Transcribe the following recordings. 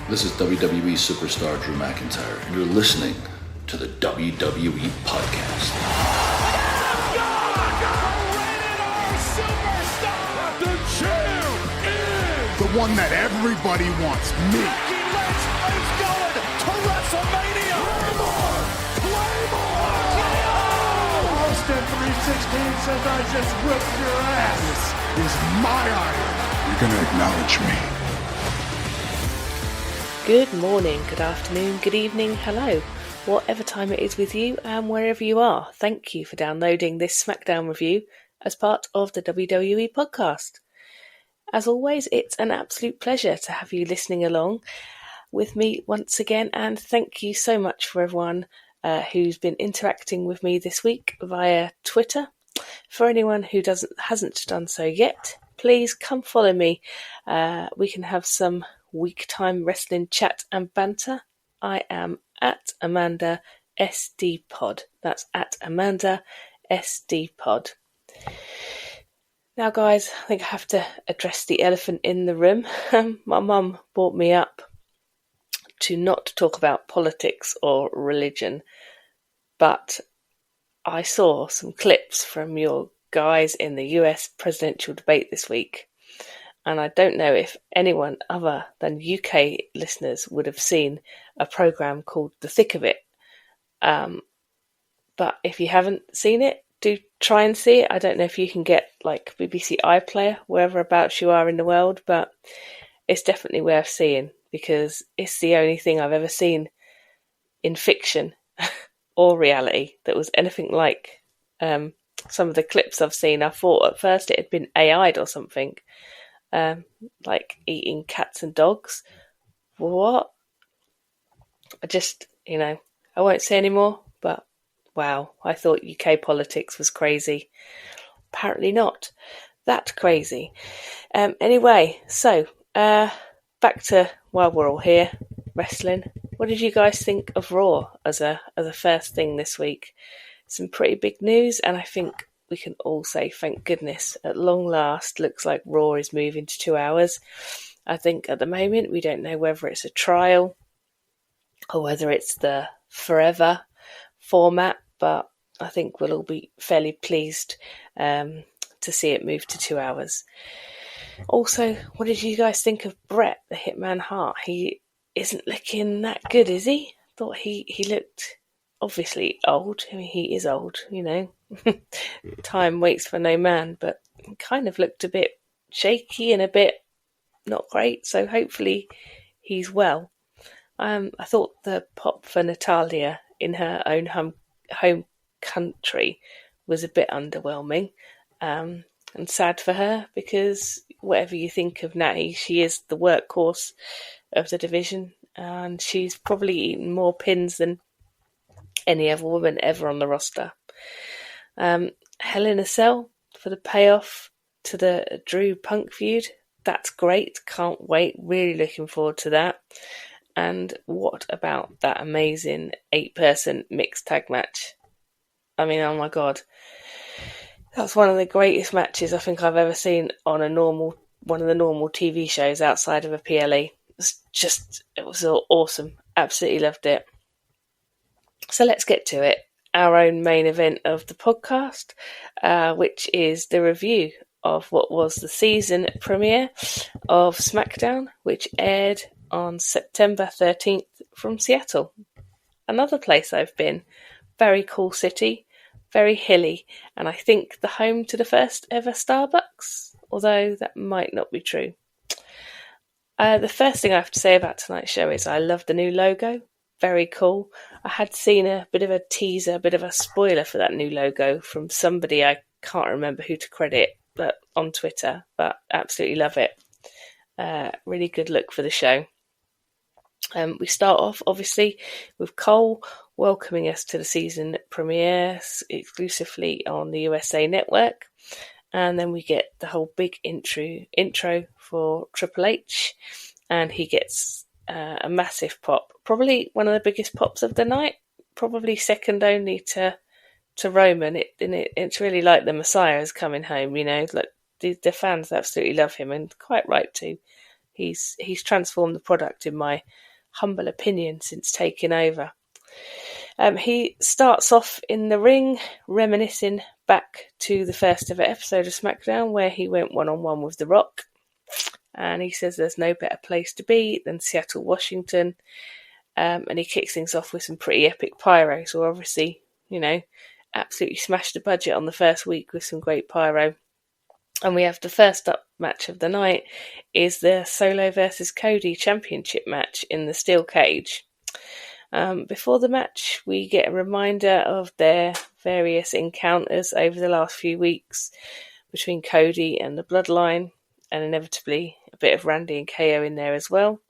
This is WWE superstar Drew McIntyre, and you're listening to the WWE Podcast. The champ is the one that everybody wants, me. It's going to WrestleMania. Claymore! Austin 316 says I just whipped your ass. This is my iron. You're going to acknowledge me. Good morning, good afternoon, good evening, hello, whatever time it is with you and wherever you are. Thank you for downloading this SmackDown review as part of the WWE podcast. As always, it's an absolute pleasure to have you listening along with me once again, and thank you so much for everyone who's been interacting with me this week via Twitter. For anyone who hasn't done so yet, please come follow me. We can have some week time wrestling chat and banter. I am at Amanda SD Pod. That's at Amanda SD Pod. Now, guys, I think I have to address the elephant in the room. My mum brought me up to not talk about politics or religion, but I saw some clips from your guys in the US presidential debate this week. And I don't know if anyone other than UK listeners would have seen a programme called The Thick of It. But if you haven't seen it, do try and see it. I don't know if you can get like BBC iPlayer, wherever abouts you are in the world, but it's definitely worth seeing because it's the only thing I've ever seen in fiction or reality that was anything like some of the clips I've seen. I thought at first it had been AI'd or something. Like eating cats and dogs. What? I just, I won't say any more, but wow, I thought UK politics was crazy. Apparently not that crazy. Anyway, so back to while we're all here, wrestling. What did you guys think of Raw as a first thing this week? Some pretty big news, and I think we can all say thank goodness at long last. Looks like Raw is moving to 2 hours. I think at the moment we don't know whether it's a trial or whether it's the forever format, but I think we'll all be fairly pleased to see it move to 2 hours. Also, what did you guys think of Bret the Hitman Hart? He isn't looking that good, is he? I thought he looked obviously old. I mean, he is old, Time waits for no man, but he kind of looked a bit shaky and a bit not great, so hopefully he's well. I thought the pop for Natalya in her own home country was a bit underwhelming, and sad for her because whatever you think of Natty, she is the workhorse of the division, and she's probably eaten more pins than any other woman ever on the roster. Hell in a Cell for the payoff to the Drew Punk feud. That's great. Can't wait. Really looking forward to that. And what about that amazing 8-person mixed tag match? I mean, oh my God. That's one of the greatest matches I think I've ever seen on one of the normal TV shows outside of a PLE. It was awesome. Absolutely loved it. So let's get to it. Our own main event of the podcast, which is the review of what was the season premiere of SmackDown, which aired on September 13th from Seattle. Another place I've been. Very cool city, very hilly, and I think the home to the first ever Starbucks, although that might not be true. The first thing I have to say about tonight's show is I love the new logo. Very cool. I had seen a bit of a teaser, a bit of a spoiler for that new logo from somebody, I can't remember who to credit, but on Twitter, but absolutely love it. Really good look for the show. We start off, obviously, with Cole welcoming us to the season premiere exclusively on the USA Network. And then we get the whole big intro for Triple H, and he gets a massive pop, probably one of the biggest pops of the night, probably second only to Roman. It's really like the Messiah is coming home, like the fans absolutely love him, and quite right to. He's transformed the product, in my humble opinion, since taking over. He starts off in the ring, reminiscing back to the first ever episode of SmackDown where he went one-on-one with The Rock. And he says there's no better place to be than Seattle, Washington. And he kicks things off with some pretty epic pyro. So obviously, absolutely smashed the budget on the first week with some great pyro. And we have the first up match of the night is the Solo versus Cody championship match in the steel cage. Before the match, we get a reminder of their various encounters over the last few weeks between Cody and the Bloodline, and inevitably a bit of Randy and KO in there as well.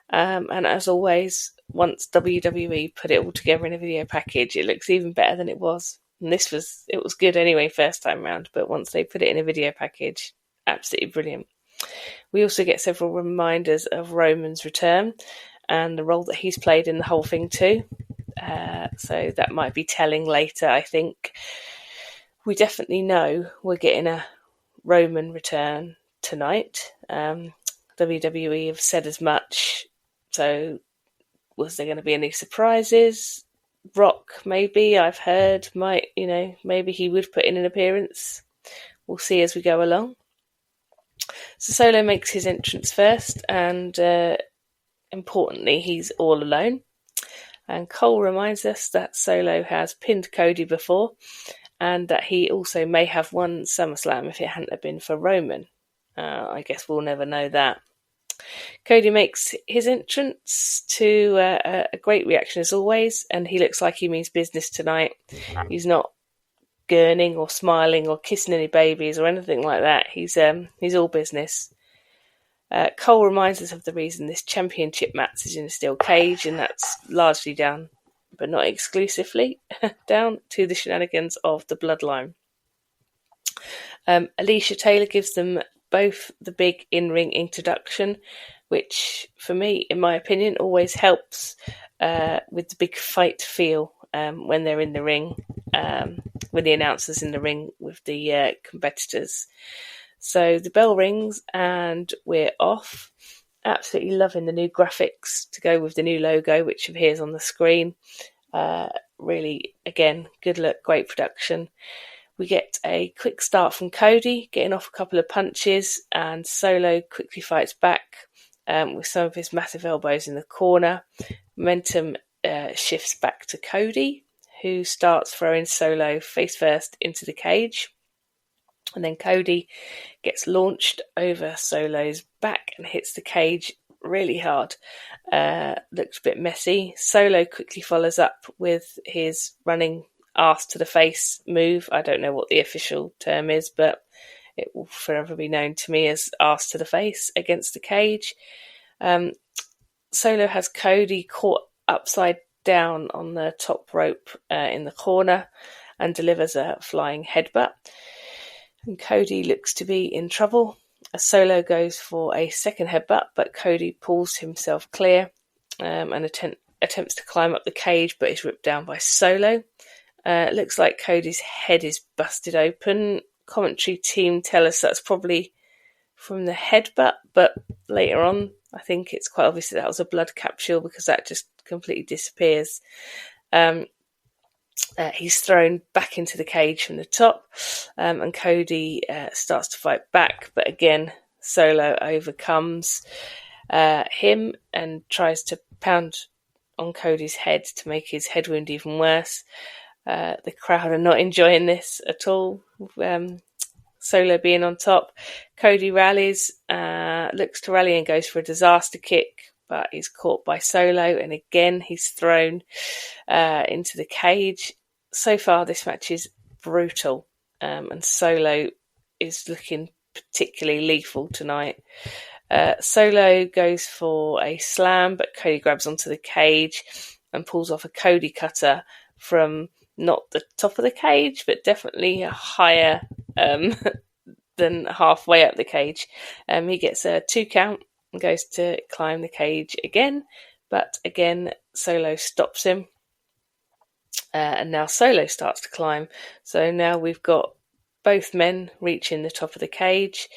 And as always, once WWE put it all together in a video package, it looks even better than it was. And it was good anyway first time round, but once they put it in a video package, absolutely brilliant. We also get several reminders of Roman's return and the role that he's played in the whole thing too. So that might be telling later, I think. We definitely know we're getting a Roman return tonight. WWE have said as much. So was there going to be any surprises? Rock, maybe, I've heard, maybe he would put in an appearance. We'll see as we go along. So Solo makes his entrance first, and importantly, he's all alone. And Cole reminds us that Solo has pinned Cody before, and that he also may have won SummerSlam if it hadn't been for Roman. I guess we'll never know that. Cody makes his entrance to a great reaction as always, and he looks like he means business tonight. He's not gurning or smiling or kissing any babies or anything like that. He's all business. Cole reminds us of the reason this championship match is in a steel cage, and that's largely down, but not exclusively, down to the shenanigans of the Bloodline. Alicia Taylor gives them both the big in-ring introduction, which, for me, in my opinion, always helps with the big fight feel when they're in the ring, when the announcer's in the ring with the competitors. So the bell rings and we're off. Absolutely loving the new graphics to go with the new logo, which appears on the screen. Really, again, good look, great production. We get a quick start from Cody, getting off a couple of punches, and Solo quickly fights back with some of his massive elbows in the corner. Momentum shifts back to Cody, who starts throwing Solo face first into the cage. And then Cody gets launched over Solo's back and hits the cage really hard. Looks a bit messy. Solo quickly follows up with his running arse to the face move. I don't know what the official term is, but it will forever be known to me as arse to the face against the cage. Solo has Cody caught upside down on the top rope in the corner and delivers a flying headbutt. And Cody looks to be in trouble. Solo goes for a second headbutt, but Cody pulls himself clear and attempts to climb up the cage, but is ripped down by Solo. It looks like Cody's head is busted open. Commentary team tell us that's probably from the headbutt, but later on, I think it's quite obvious that was a blood capsule because that just completely disappears. He's thrown back into the cage from the top, and Cody starts to fight back, but again, Solo overcomes him and tries to pound on Cody's head to make his head wound even worse. The crowd are not enjoying this at all. Solo being on top. Cody rallies, looks to rally and goes for a disaster kick, but he's caught by Solo, and again he's thrown into the cage. So far this match is brutal, and Solo is looking particularly lethal tonight. Solo goes for a slam, but Cody grabs onto the cage and pulls off a Cody cutter from not the top of the cage, but definitely higher than halfway up the cage. He gets a 2 count and goes to climb the cage again, but again Solo stops him, and now Solo starts to climb. So now we've got both men reaching the top of the cage.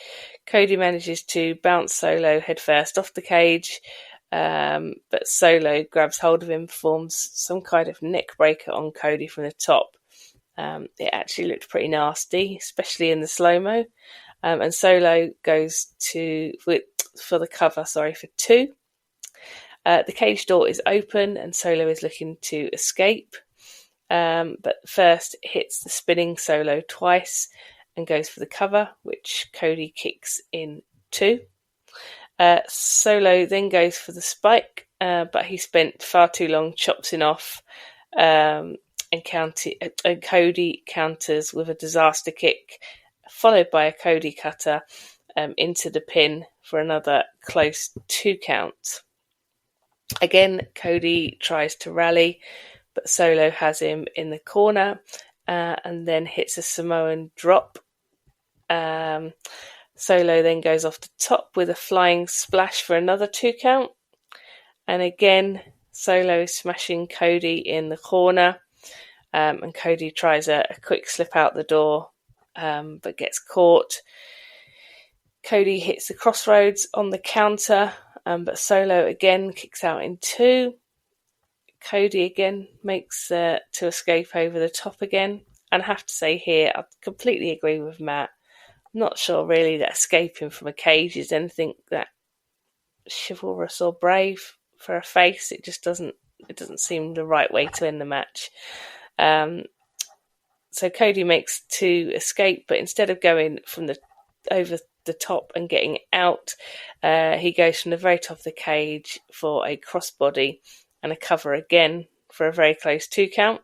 Cody manages to bounce Solo headfirst off the cage, but Solo grabs hold of him, performs some kind of neck breaker on Cody from the top. It actually looked pretty nasty, especially in the slow-mo. And Solo goes for the cover, for 2. The cage door is open and Solo is looking to escape. But first hits the spinning Solo twice and goes for the cover, which Cody kicks in 2. Solo then goes for the spike, but he spent far too long chopsing off, and Cody counters with a disaster kick, followed by a Cody cutter into the pin for another close 2 count. Again, Cody tries to rally, but Solo has him in the corner and then hits a Samoan drop. Solo then goes off the top with a flying splash for another 2 count. And again, Solo smashing Cody in the corner. And Cody tries a quick slip out the door, but gets caught. Cody hits the crossroads on the counter, but Solo again kicks out in 2. Cody again makes to escape over the top again. And I have to say here, I completely agree with Matt. I'm not sure really that escaping from a cage is anything that chivalrous or brave for a face. It just doesn't seem the right way to end the match. So Cody makes to escape, but instead of going from over the top and getting out, he goes from the very top of the cage for a crossbody and a cover again for a very close 2 count.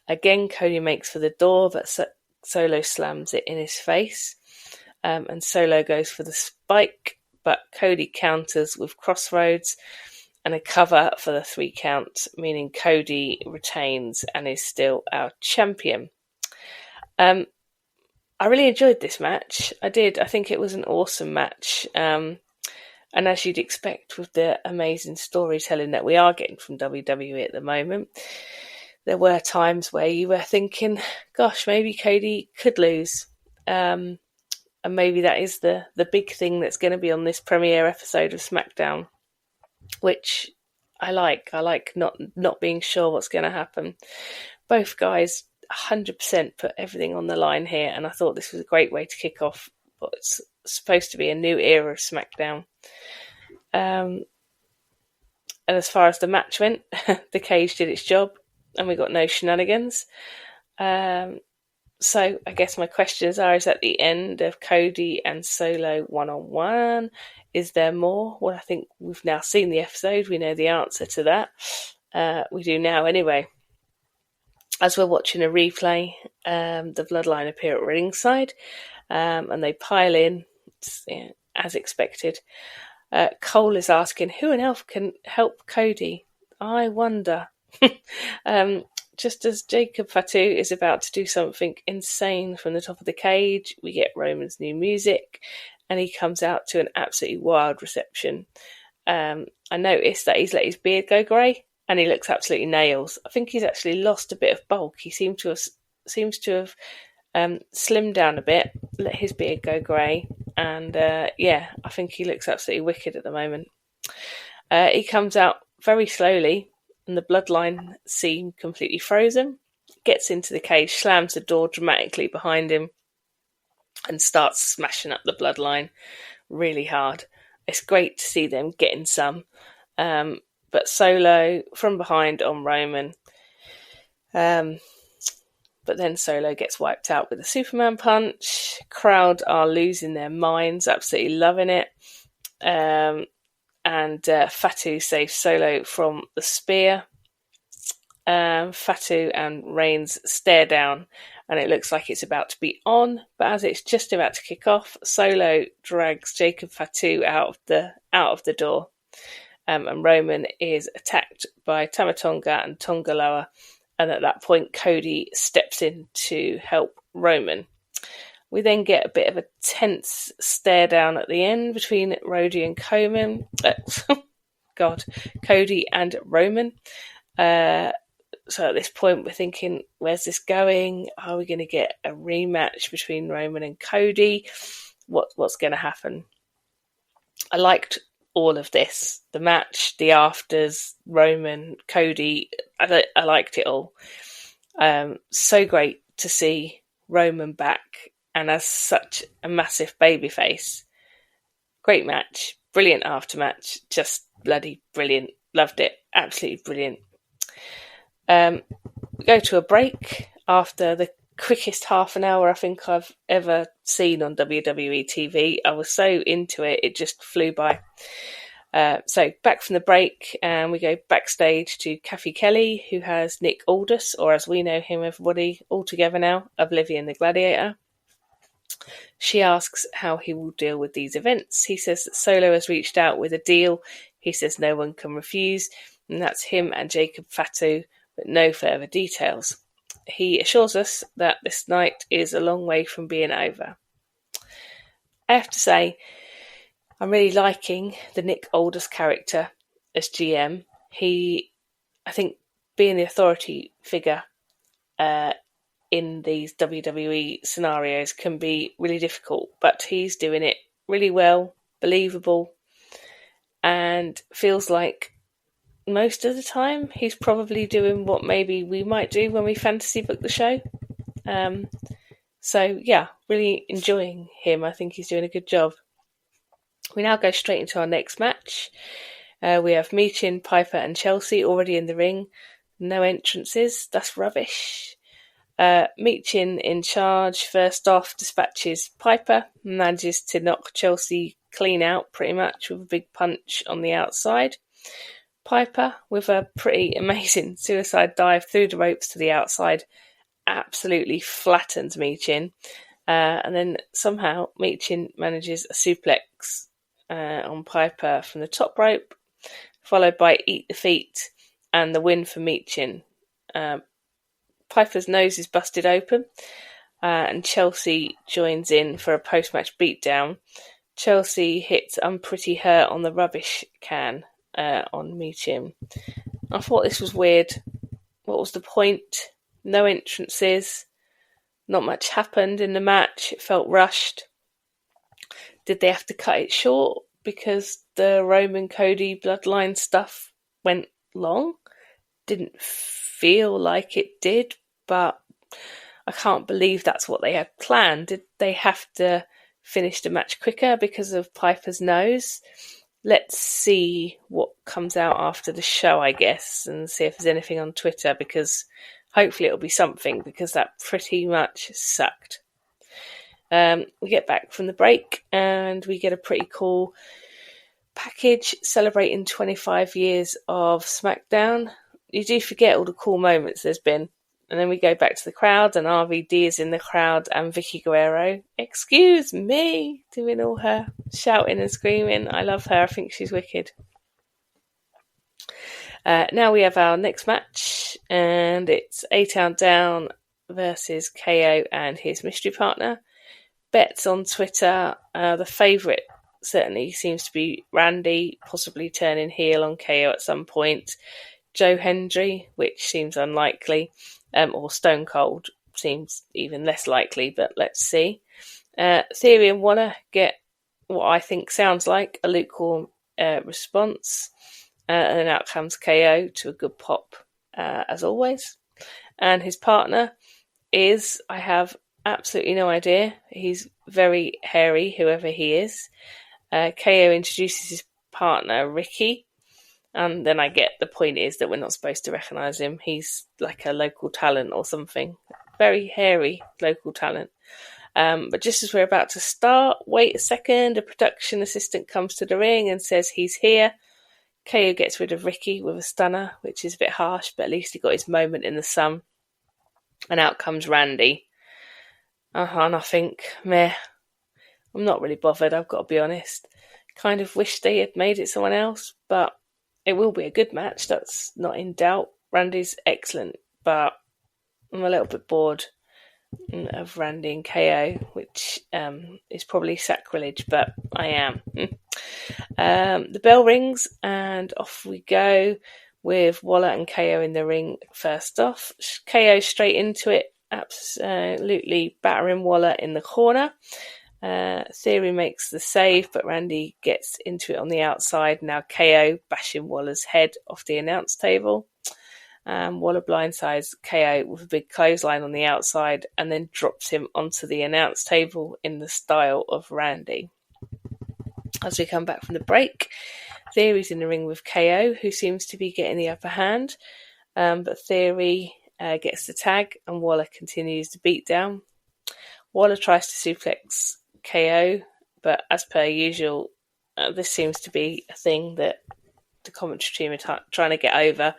Again, Cody makes for the door, but Solo slams it in his face. And Solo goes for the spike, but Cody counters with crossroads and a cover for the 3 count, meaning Cody retains and is still our champion. I really enjoyed this match. I did. I think it was an awesome match. And as you'd expect with the amazing storytelling that we are getting from WWE at the moment, there were times where you were thinking, gosh, maybe Cody could lose. And maybe that is the big thing that's going to be on this premiere episode of SmackDown, which I like. I like not being sure what's going to happen. Both guys 100% put everything on the line here, and I thought this was a great way to kick off what's supposed to be a new era of SmackDown. And as far as the match went, the cage did its job, and we got no shenanigans. So I guess my questions are, is at the end of Cody and Solo one-on-one, is there more? Well, I think we've now seen the episode. We know the answer to that. We do now anyway. As we're watching a replay, the Bloodline appear at ringside, and they pile in, as expected. Cole is asking, who on earth can help Cody? I wonder. Just as Jacob Fatu is about to do something insane from the top of the cage, we get Roman's new music, and he comes out to an absolutely wild reception. I noticed that he's let his beard go grey, and he looks absolutely nails. I think he's actually lost a bit of bulk. He seems to have slimmed down a bit, let his beard go grey, and I think he looks absolutely wicked at the moment. He comes out very slowly, and the Bloodline seem completely frozen. Gets into the cage, slams the door dramatically behind him, and starts smashing up the Bloodline really hard. It's great to see them getting some. But Solo from behind on Roman. But then Solo gets wiped out with a Superman punch. Crowd are losing their minds, absolutely loving it. And Fatu saves Solo from the spear. Fatu and Reigns stare down, and it looks like it's about to be on. But as it's just about to kick off, Solo drags Jacob Fatu out of the door, and Roman is attacked by Tama Tonga and Tonga Loa. And at that point, Cody steps in to help Roman. We then get a bit of a tense stare down at the end between Cody and Roman. So at this point, we're thinking, where's this going? Are we going to get a rematch between Roman and Cody? what's going to happen. I liked all of this. The match, the afters, Roman, Cody. I liked it all. So great to see Roman back and as such a massive babyface. Great match. Brilliant aftermatch. Just bloody brilliant. Loved it. Absolutely brilliant. We go to a break after the quickest half an hour I think I've ever seen on WWE TV. I was so into it, it just flew by. So back from the break, and we go backstage to Kathy Kelly, who has Nick Aldis, or as we know him, everybody, all together now, Oblivion the Gladiator. She asks how he will deal with these events. He says that Solo has reached out with a deal. He says no one can refuse, and that's him and Jacob Fatu, but no further details. He assures us that this night is a long way from being over. I have to say, I'm really liking the Nick Aldis character as GM. I think, being the authority figure in these WWE scenarios can be really difficult, but he's doing it really well, believable, and feels like most of the time he's probably doing what maybe we might do when we fantasy book the show. So yeah, really enjoying him. I think he's doing a good job. We now go straight into our next match. We have Michin, Piper and Chelsea already in the ring. No entrances. That's rubbish. Michin in charge. First off, dispatches Piper. Manages to knock Chelsea clean out pretty much with a big punch on the outside. Piper, with a pretty amazing suicide dive through the ropes to the outside, absolutely flattens Michin. And then somehow Michin manages a suplex on Piper from the top rope, followed by Eat the Feet and the win for Michin. Piper's nose is busted open, and Chelsea joins in for a post-match beatdown. Chelsea hits Unpretty Hurt on the rubbish can on Michin. I thought this was weird. What was the point? No entrances. Not much happened in the match. It felt rushed. Did they have to cut it short because the Roman Cody bloodline stuff went long? Didn't feel like it did, but I can't believe that's what they had planned. Did they have to finish the match quicker because of Piper's nose? Let's see what comes out after the show, I guess, and see if there's anything on Twitter, because hopefully it'll be something, because that pretty much sucked. We get back from the break and we get a pretty cool package celebrating 25 years of SmackDown. You do forget all the cool moments there's been. And then we go back to the crowd, and RVD is in the crowd, and Vicky Guerrero, excuse me, doing all her shouting and screaming. I love her. I think she's wicked. Now we have our next match, and it's A-Town Down versus KO and his mystery partner. Bets on Twitter, the favourite certainly seems to be Randy, possibly turning heel on KO at some point. Joe Hendry, which seems unlikely. Or Stone Cold seems even less likely, but let's see. Theory and Waller get what I think sounds like a lukewarm response, and then out comes KO to a good pop, as always. And his partner is, I have absolutely no idea. He's very hairy, whoever he is. KO introduces his partner, Ricky. And then I get the point is that we're not supposed to recognise him. He's like a local talent or something. Very hairy local talent. But just as we're about to start, wait a second, a production assistant comes to the ring and says he's here. KO gets rid of Ricky with a stunner, which is a bit harsh, but at least he got his moment in the sun. And out comes Randy. And I think, meh, I'm not really bothered, I've got to be honest. Kind of wish they had made it someone else, but it will be a good match, that's not in doubt. Randy's excellent, but I'm a little bit bored of Randy and KO, which is probably sacrilege, but I am. The bell rings and off we go with Waller and KO in the ring first off. KO straight into it, absolutely battering Waller in the corner. Theory makes the save, but Randy gets into it on the outside. Now KO bashing Waller's head off the announce table. Waller blindsides KO with a big clothesline on the outside and then drops him onto the announce table in the style of Randy. As we come back from the break, Theory's in the ring with KO, who seems to be getting the upper hand, but Theory gets the tag and Waller continues the beatdown. Waller tries to suplex KO, but as per usual, this seems to be a thing that the commentary team are trying to get over.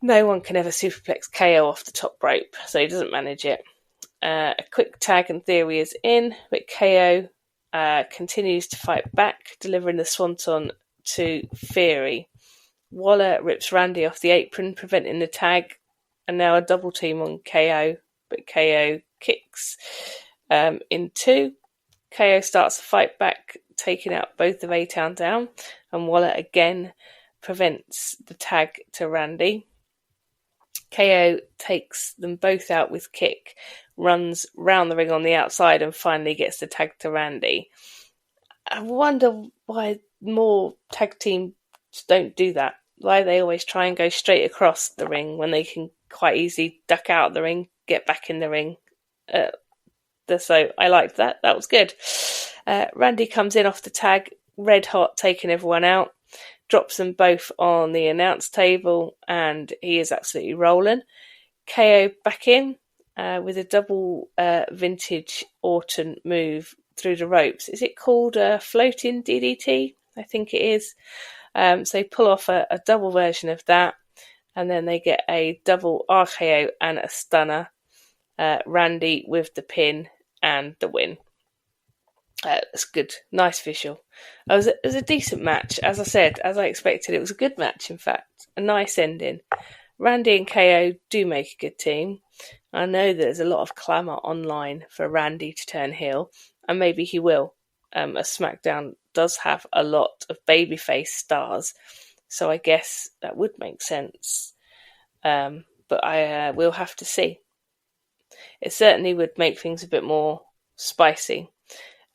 No one can ever superplex KO off the top rope, so he doesn't manage it. A quick tag and Theory is in, but KO continues to fight back, delivering the swanton to Theory. Waller rips Randy off the apron, preventing the tag, and now a double team on KO, but KO kicks in two. KO starts to fight back, taking out both of A-Town down, and Waller again prevents the tag to Randy. KO takes them both out with kick, runs round the ring on the outside, and finally gets the tag to Randy. I wonder why more tag teams don't do that. Why they always try and go straight across the ring when they can quite easily duck out of the ring, get back in the ring. So I liked that. That was good. Randy comes in off the tag, red hot, taking everyone out. Drops them both on the announce table, and he is absolutely rolling. KO back in with a double vintage Orton move through the ropes. Is it called a floating DDT? I think it is. So they pull off a double version of that, and then they get a double RKO and a stunner. Randy with the pin and the win. It's good. Nice visual. It was a decent match. As I said, as I expected, it was a good match, in fact. A nice ending. Randy and KO do make a good team. I know there's a lot of clamour online for Randy to turn heel, and maybe he will. As SmackDown does have a lot of babyface stars, so I guess that would make sense. But I will have to see. It certainly would make things a bit more spicy.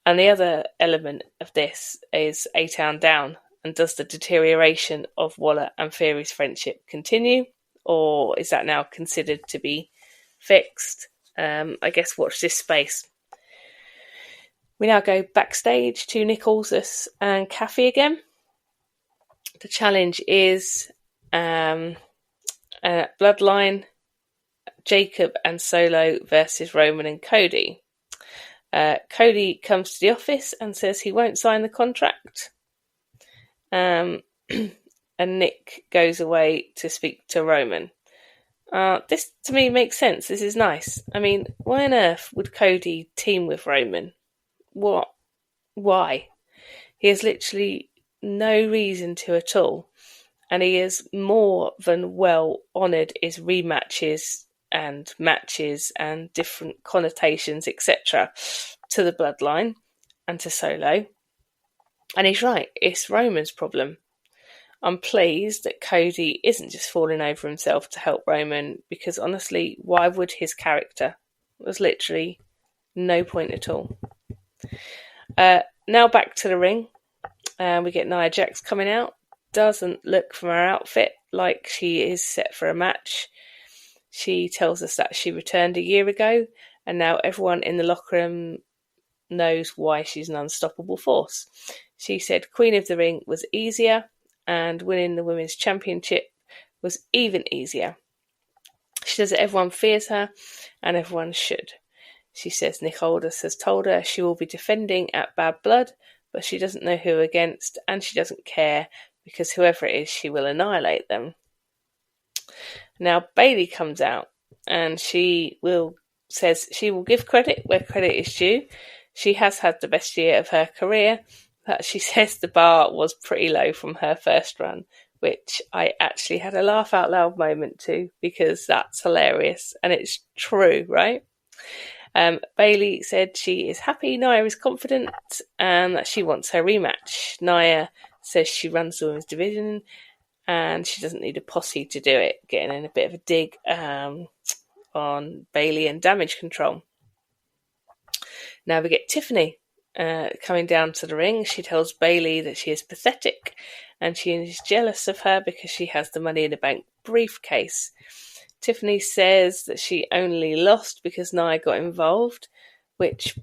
And the other element of this is A-Town down, and does the deterioration of Waller and Theory's friendship continue, or is that now considered to be fixed? I guess watch this space. We now go backstage to Nick Aldis and Kathy again. The challenge is Bloodline, Jacob and Solo versus Roman and Cody. Cody comes to the office and says he won't sign the contract. And Nick goes away to speak to Roman. This, to me, makes sense. This is nice. I mean, why on earth would Cody team with Roman? What? Why? He has literally no reason to at all. And he is more than well honoured his rematches and matches and different connotations, etc., to the Bloodline and to Solo. And he's right, it's Roman's problem. I'm pleased that Cody isn't just falling over himself to help Roman, because honestly, why would his character? There's literally no point at all. Now back to the ring. We get Nia Jax coming out. Doesn't look from her outfit like she is set for a match. She tells us that she returned a year ago, and now everyone in the locker room knows why she's an unstoppable force. She said Queen of the Ring was easier, and winning the Women's Championship was even easier. She says that everyone fears her, and everyone should. She says Nick Aldis has told her she will be defending at Bad Blood, but she doesn't know who against, and she doesn't care, because whoever it is, she will annihilate them. Now Bayley comes out, and says she will give credit where credit is due. She has had the best year of her career, but she says the bar was pretty low from her first run, which I actually had a laugh out loud moment too, because that's hilarious, and it's true, right? Bayley said she is happy Nia is confident and that she wants her rematch. Nia says she runs the women's division and she doesn't need a posse to do it, getting in a bit of a dig on Bayley and Damage Control. Now we get Tiffany coming down to the ring. She tells Bayley that she is pathetic and she is jealous of her because she has the Money in the Bank briefcase. Tiffany says that she only lost because Nia got involved, which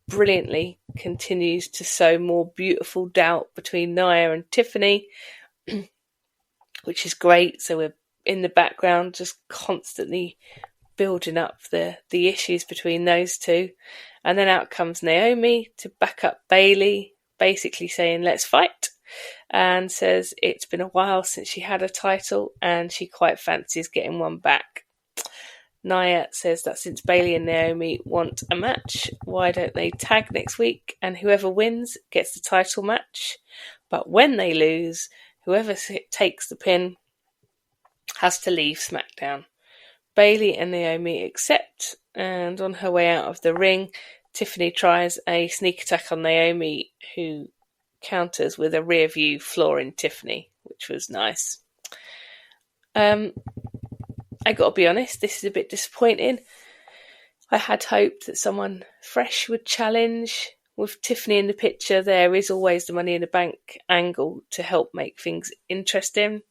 brilliantly continues to sow more beautiful doubt between Nia and Tiffany, which is great. So we're in the background just constantly building up the issues between those two. And then out comes Naomi to back up Bayley, basically saying, let's fight, and says it's been a while since she had a title and she quite fancies getting one back. Nia says that since Bayley and Naomi want a match, why don't they tag next week and whoever wins gets the title match. But when they lose, whoever takes the pin has to leave SmackDown. Bayley and Naomi accept, and on her way out of the ring, Tiffany tries a sneak attack on Naomi, who counters with a rear view flooring Tiffany, which was nice. I got to be honest, this is a bit disappointing. I had hoped that someone fresh would challenge. With Tiffany in the picture, there is always the Money in the Bank angle to help make things interesting.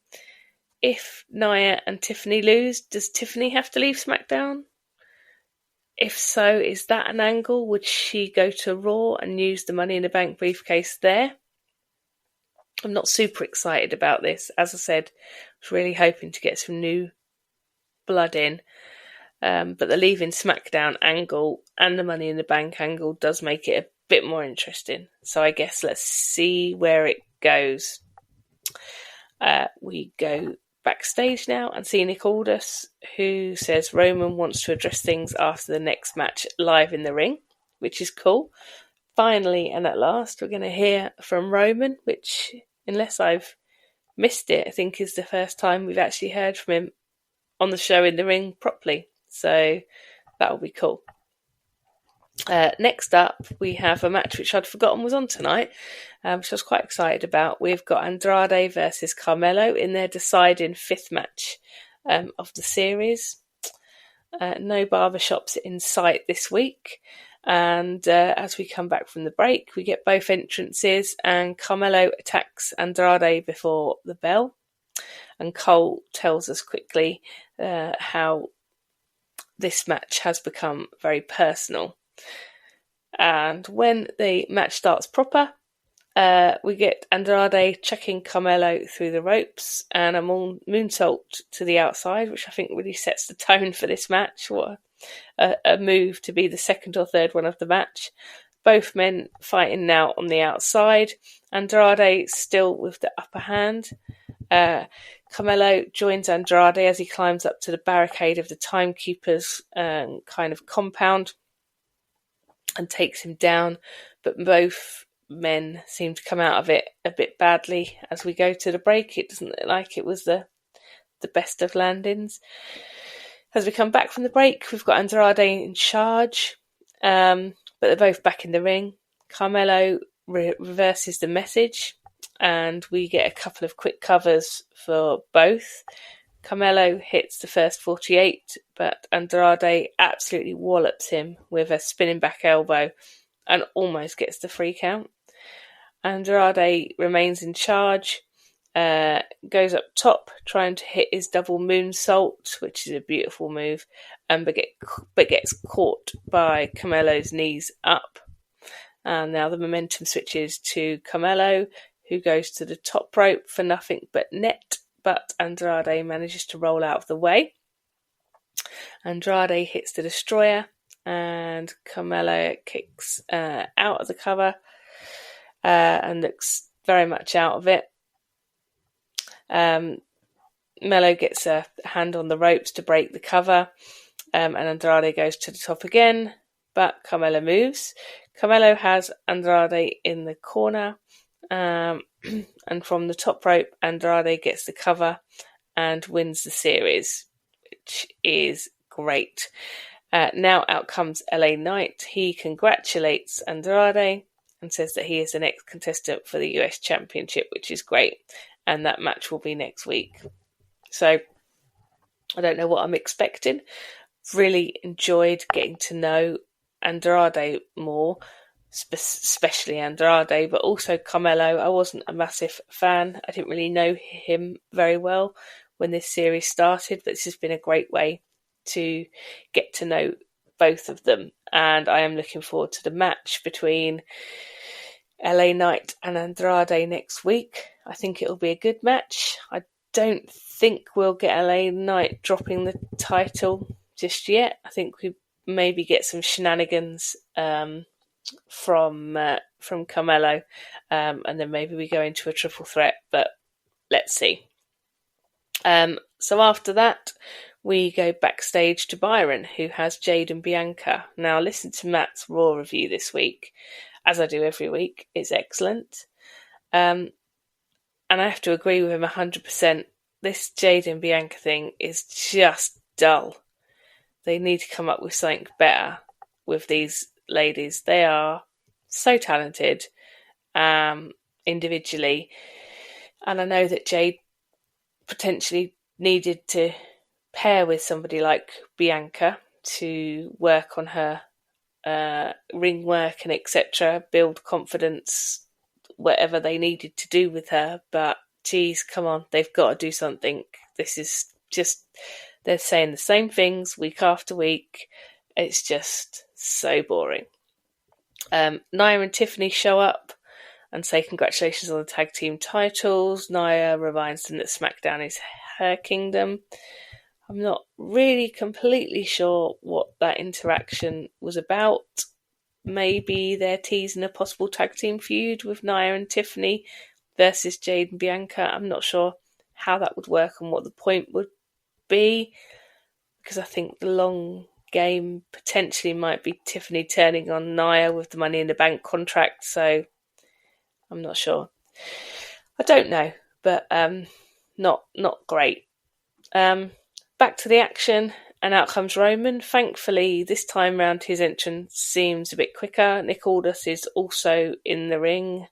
If Nia and Tiffany lose, does Tiffany have to leave SmackDown? If so, is that an angle? Would she go to Raw and use the Money in the Bank briefcase there? I'm not super excited about this. As I said, I was really hoping to get some new blood in. But the leaving SmackDown angle and the Money in the Bank angle does make it a bit more interesting. So I guess let's see where it goes. We go backstage now and see Nick Aldis, who says Roman wants to address things after the next match live in the ring, which is cool. Finally and at last, we're going to hear from Roman, which, unless I've missed it, I think is the first time we've actually heard from him on the show in the ring properly. So that will be cool. Next up, we have a match which I'd forgotten was on tonight, which I was quite excited about. We've got Andrade versus Carmelo in their deciding fifth match of the series. No barbershops in sight this week. And as we come back from the break, we get both entrances and Carmelo attacks Andrade before the bell. And Cole tells us quickly how this match has become very personal. And when the match starts proper, we get Andrade chucking Carmelo through the ropes and a moonsault to the outside, which I think really sets the tone for this match. What a move to be the second or third one of the match. Both men fighting now on the outside. Andrade still with the upper hand. Carmelo joins Andrade as he climbs up to the barricade of the Timekeeper's kind of compound and takes him down, but both men seem to come out of it a bit badly as we go to the break. It doesn't look like it was the best of landings. As we come back from the break, we've got Andrade in charge, but they're both back in the ring. Carmelo reverses the message, and we get a couple of quick covers for both. Carmelo hits the first 48, but Andrade absolutely wallops him with a spinning back elbow and almost gets the 3 count. Andrade remains in charge, goes up top trying to hit his double moonsault, which is a beautiful move, but gets caught by Carmelo's knees up. And now the momentum switches to Carmelo, who goes to the top rope for nothing but net, but Andrade manages to roll out of the way. Andrade hits the Destroyer, and Carmelo kicks out of the cover and looks very much out of it. Melo gets a hand on the ropes to break the cover, and Andrade goes to the top again, but Carmelo moves. Carmelo has Andrade in the corner, and from the top rope, Andrade gets the cover and wins the series, which is great. Now out comes LA Knight. He congratulates Andrade and says that he is the next contestant for the US Championship, which is great. And that match will be next week. So I don't know what I'm expecting. Really enjoyed getting to know Andrade more, especially Andrade, but also Carmelo. I wasn't a massive fan. I didn't really know him very well when this series started, but this has been a great way to get to know both of them. And I am looking forward to the match between LA Knight and Andrade next week. I think it'll be a good match. I don't think we'll get LA Knight dropping the title just yet. I think we maybe get some shenanigans from Carmelo, and then maybe we go into a triple threat, but let's see. So after that, we go backstage to Byron, who has Jade and Bianca. Now, listen to Matt's Raw review this week, as I do every week. It's excellent. And I have to agree with him 100%. This Jade and Bianca thing is just dull. They need to come up with something better with these ladies. They are so talented individually. And I know that Jade potentially needed to pair with somebody like Bianca to work on her ring work and etc., build confidence, whatever they needed to do with her. But geez, come on, they've got to do something. This is just, they're saying the same things week after week. It's just so boring. Nia and Tiffany show up and say congratulations on the tag team titles. Nia reminds them that SmackDown is her kingdom. I'm not really completely sure what that interaction was about. Maybe they're teasing a possible tag team feud with Nia and Tiffany versus Jade and Bianca. I'm not sure how that would work and what the point would be, because I think the long game potentially might be Tiffany turning on Nia with the Money in the Bank contract, so I'm not sure. I don't know, but not great. Back to the action, and out comes Roman. Thankfully, this time round his entrance seems a bit quicker. Nick Aldis is also in the ring.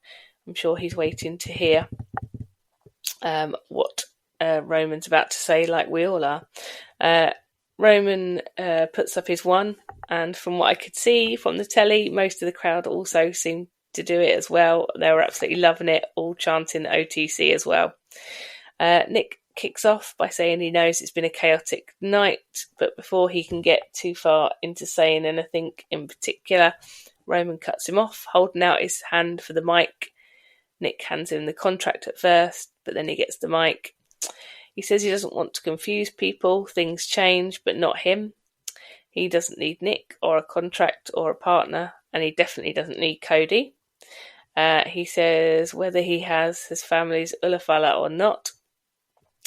I'm sure he's waiting to hear what Roman's about to say, like we all are. Roman puts up his one, and from what I could see from the telly, most of the crowd also seemed to do it as well. They were absolutely loving it, all chanting OTC as well. Nick kicks off by saying he knows it's been a chaotic night, but before he can get too far into saying anything in particular, Roman cuts him off, holding out his hand for the mic. Nick hands him the contract at first, but then he gets the mic. He says he doesn't want to confuse people. Things change, but not him. He doesn't need Nick or a contract or a partner, and he definitely doesn't need Cody. He says whether he has his family's Ulafala or not,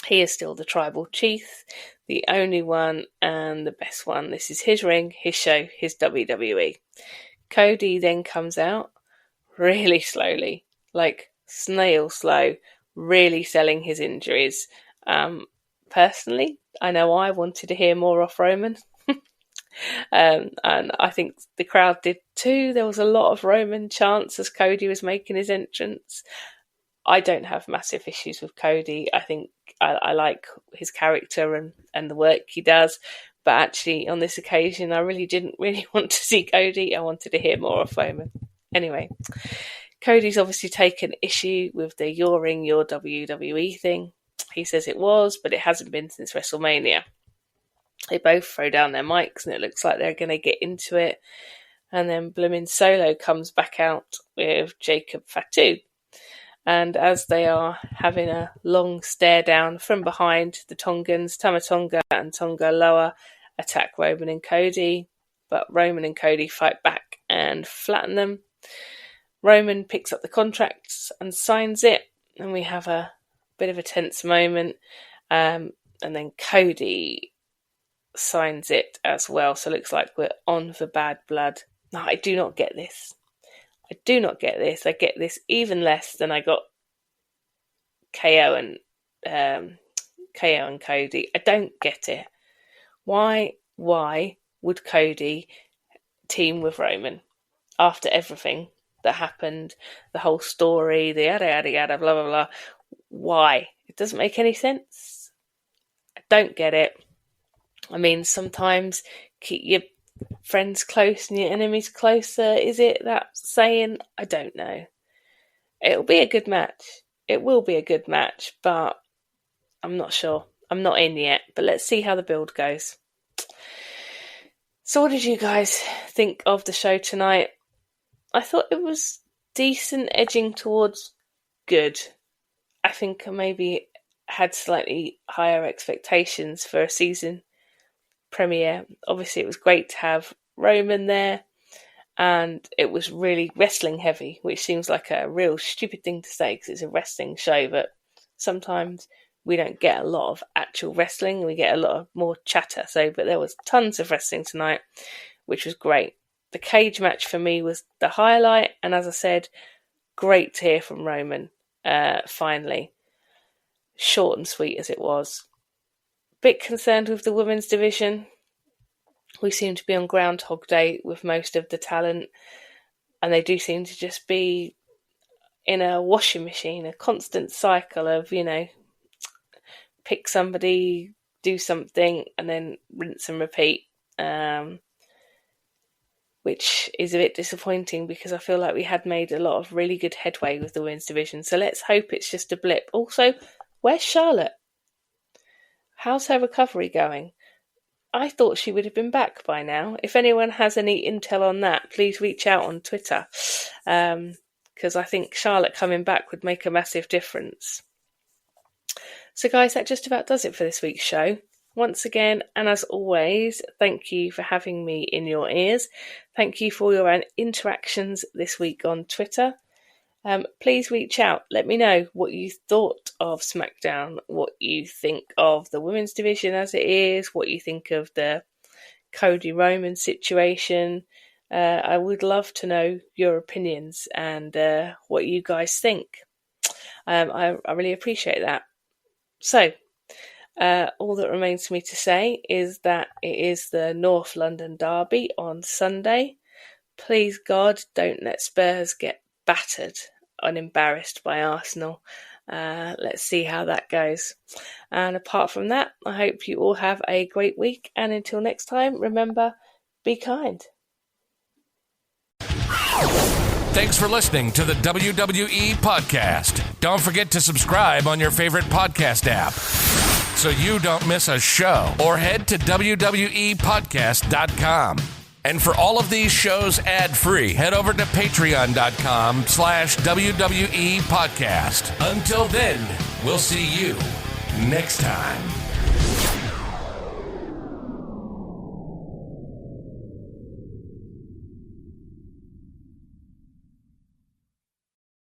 he is still the tribal chief, the only one and the best one. This is his ring, his show, his WWE. Cody then comes out really slowly, like snail slow, really selling his injuries. Personally, I know I wanted to hear more off Roman. And I think the crowd did too. There was a lot of Roman chants as Cody was making his entrance. I don't have massive issues with Cody. I think I like his character and the work he does. But actually, on this occasion, I really didn't want to see Cody. I wanted to hear more of Roman. Anyway, Cody's obviously taken issue with the "Your Ring, Your WWE" thing. He says it was, but it hasn't been since WrestleMania. They both throw down their mics, and it looks like they're going to get into it. And then Bloomin' Solo comes back out with Jacob Fatu. And as they are having a long stare down from behind, the Tongans, Tamatonga and Tonga Loa, attack Roman and Cody. But Roman and Cody fight back and flatten them. Roman picks up the contracts and signs it. And we have a bit of a tense moment. And then Cody signs it as well. So it looks like we're on for bad blood. No, I do not get this. I do not get this. I get this even less than I got KO and Cody. I don't get it. Why would Cody team with Roman after everything that happened, the whole story, the yada yada yada, blah blah blah? Why? It doesn't make any sense. I don't get it. I mean, sometimes friends close and your enemies closer. Is it that saying? I don't know. It'll be a good match. It will be a good match, but I'm not sure. I'm not in yet, but let's see how the build goes. So what did you guys think of the show tonight? I thought it was decent, edging towards good. I think I maybe had slightly higher expectations for a season premiere. Obviously, it was great to have Roman there, and it was really wrestling heavy, which seems like a real stupid thing to say because it's a wrestling show, but sometimes we don't get a lot of actual wrestling. We get a lot of more chatter. But there was tons of wrestling tonight, which was great. The cage match for me was the highlight, and as I said, great to hear from Roman, finally. Short and sweet as it was. Bit concerned with the women's division. We seem to be on Groundhog Day with most of the talent, and they do seem to just be in a washing machine, a constant cycle of, pick somebody, do something, and then rinse and repeat. Which is a bit disappointing because I feel like we had made a lot of really good headway with the women's division. So let's hope it's just a blip. Also, where's Charlotte? How's her recovery going? I thought she would have been back by now. If anyone has any intel on that, please reach out on Twitter. Because I think Charlotte coming back would make a massive difference. So guys, that just about does it for this week's show. Once again, and as always, thank you for having me in your ears. Thank you for your interactions this week on Twitter. Please reach out. Let me know what you thought of SmackDown, what you think of the women's division as it is, what you think of the Cody Roman situation. I would love to know your opinions and what you guys think. I really appreciate that. So, all that remains for me to say is that it is the North London Derby on Sunday. Please God, don't let Spurs get battered and embarrassed by Arsenal. Let's see how that goes. And apart from that, I hope you all have a great week. And until next time, remember, be kind. Thanks for listening to the WWE Podcast. Don't forget to subscribe on your favorite podcast app so you don't miss a show, or head to WWEpodcast.com. And for all of these shows ad-free, head over to patreon.com/WWE Podcast. Until then, we'll see you next time.